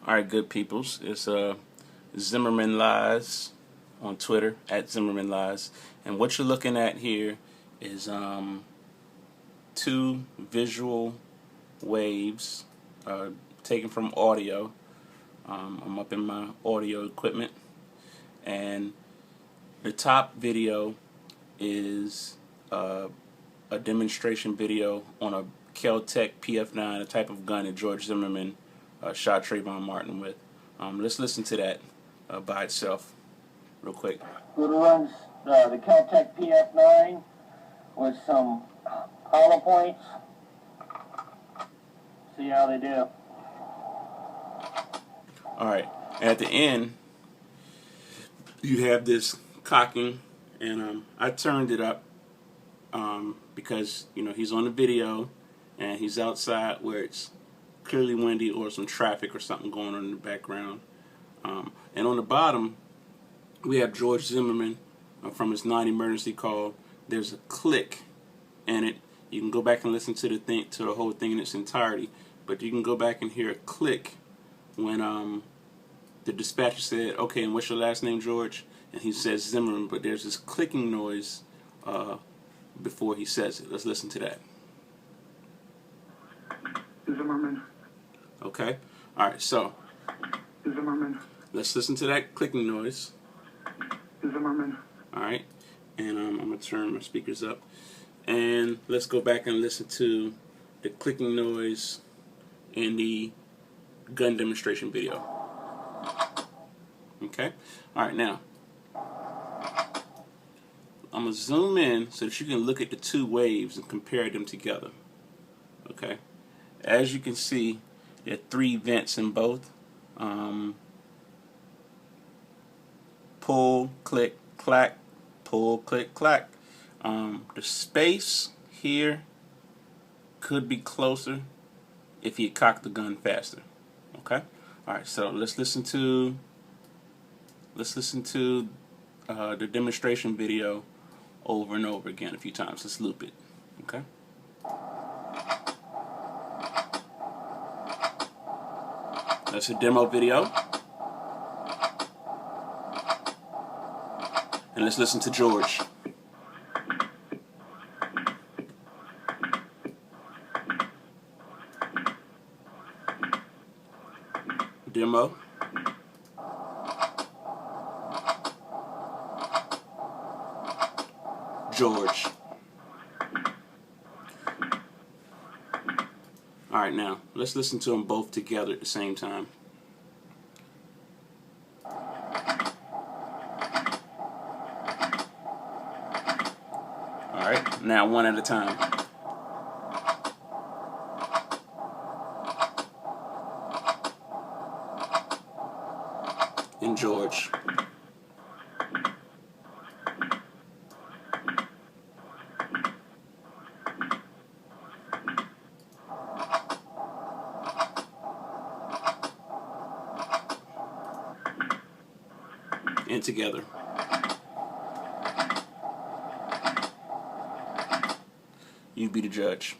Alright, good peoples. It's Zimmerman Lies on Twitter, at Zimmerman Lies. And what you're looking at here is two visual waves taken from audio. I'm up in my audio equipment, and the top video is a demonstration video on a Kel-Tec PF9, a type of gun that George Zimmerman shot Trayvon Martin with. Let's listen to that by itself real quick. It runs the Kel-Tec PF9 with some hollow points. See how they do. Alright, at the end you have this cocking, and I turned it up because he's on the video and he's outside where it's clearly windy or some traffic or something going on in the background. And on the bottom we have George Zimmerman from his non-emergency call. There's a click in it. You can go back and listen to the whole thing in its entirety, but you can go back and hear a click when the dispatcher said, "Okay, and what's your last name, George?" And he says Zimmerman, but there's this clicking noise before he says it. Let's listen to that. Zimmerman. Okay. All right. So Zimmerman. let's listen to that clicking noise. Zimmerman. All right. And I'm gonna turn my speakers up, and let's go back and listen to the clicking noise in the gun demonstration video. Okay. All right. Now I'm gonna zoom in so that you can look at the two waves and compare them together. Okay. As you can see, there are three vents in both. Pull, click, clack. Pull, click, clack. The space here could be closer if you cock the gun faster. Okay. All right. So let's listen to the demonstration video over and over again a few times. Let's loop it. Okay. That's a demo video. And let's listen to George. Demo. George. Alright, now let's listen to them both together at the same time. Alright, now one at a time. And George. And together. You be the judge.